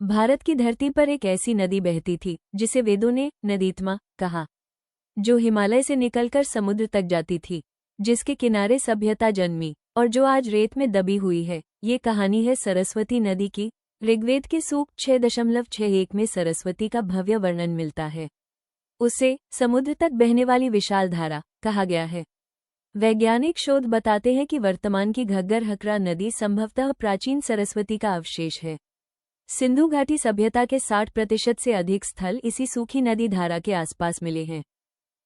भारत की धरती पर एक ऐसी नदी बहती थी जिसे वेदों ने नदीत्मा कहा, जो हिमालय से निकलकर समुद्र तक जाती थी, जिसके किनारे सभ्यता जन्मी और जो आज रेत में दबी हुई है। ये कहानी है सरस्वती नदी की। ऋग्वेद के सूक्त 6.61 में सरस्वती का भव्य वर्णन मिलता है। उसे समुद्र तक बहने वाली विशाल धारा कहा गया है। वैज्ञानिक शोध बताते हैं कि वर्तमान की घग्गर हकरा नदी संभवतः प्राचीन सरस्वती का अवशेष है। सिंधु घाटी सभ्यता के 60% से अधिक स्थल इसी सूखी नदी धारा के आसपास मिले हैं।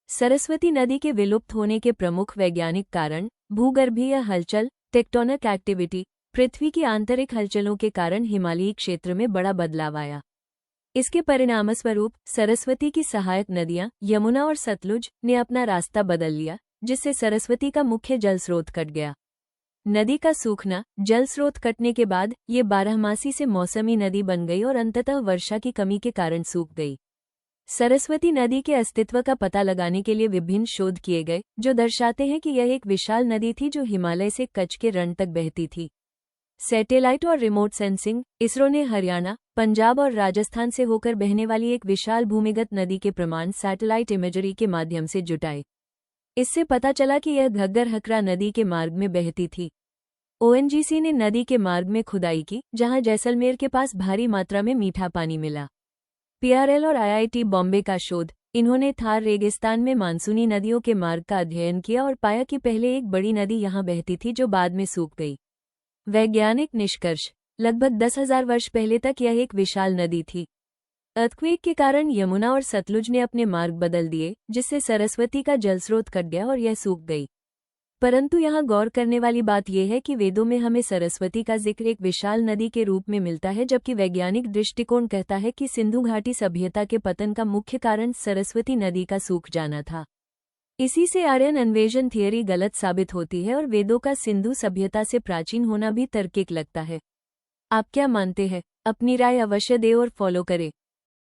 सरस्वती नदी के विलुप्त होने के प्रमुख वैज्ञानिक कारण भूगर्भीय हलचल, टेक्टोनिक एक्टिविटी, पृथ्वी की आंतरिक हलचलों के कारण हिमालयी क्षेत्र में बड़ा बदलाव आया। इसके परिणामस्वरूप सरस्वती की सहायक नदियां यमुना और सतलुज ने अपना रास्ता बदल लिया, जिससे सरस्वती का मुख्य जल स्रोत कट गया। नदी का सूखना, जल स्रोत कटने के बाद ये बारहमासी से मौसमी नदी बन गई और अंततः वर्षा की कमी के कारण सूख गई। सरस्वती नदी के अस्तित्व का पता लगाने के लिए विभिन्न शोध किए गए, जो दर्शाते हैं कि यह एक विशाल नदी थी जो हिमालय से कच्छ के रण तक बहती थी। सैटेलाइट और रिमोट सेंसिंग, इसरो ने हरियाणा, पंजाब और राजस्थान से होकर बहने वाली एक विशाल भूमिगत नदी के प्रमाण सैटेलाइट इमेजरी के माध्यम से जुटाए। इससे पता चला कि यह घग्गर हकरा नदी के मार्ग में बहती थी। ओएनजीसी ने नदी के मार्ग में खुदाई की, जहां जैसलमेर के पास भारी मात्रा में मीठा पानी मिला। पीआरएल और आईआईटी बॉम्बे का शोध, इन्होंने थार रेगिस्तान में मानसूनी नदियों के मार्ग का अध्ययन किया और पाया कि पहले एक बड़ी नदी यहां बहती थी जो बाद में सूख गई। वैज्ञानिक निष्कर्ष, लगभग 10,000 वर्ष पहले तक यह एक विशाल नदी थी। अर्थक्वेक के कारण यमुना और सतलुज ने अपने मार्ग बदल दिए, जिससे सरस्वती का जलस्रोत कट गया और यह सूख गई। परंतु यहाँ गौर करने वाली बात यह है कि वेदों में हमें सरस्वती का जिक्र एक विशाल नदी के रूप में मिलता है, जबकि वैज्ञानिक दृष्टिकोण कहता है कि सिंधु घाटी सभ्यता के पतन का मुख्य कारण सरस्वती नदी का सूख जाना था। इसी से आर्यन अन्वेषण थियरी गलत साबित होती है और वेदों का सिंधु सभ्यता से प्राचीन होना भी तार्किक लगता है। आप क्या मानते हैं? अपनी राय अवश्य दें और फॉलो करें।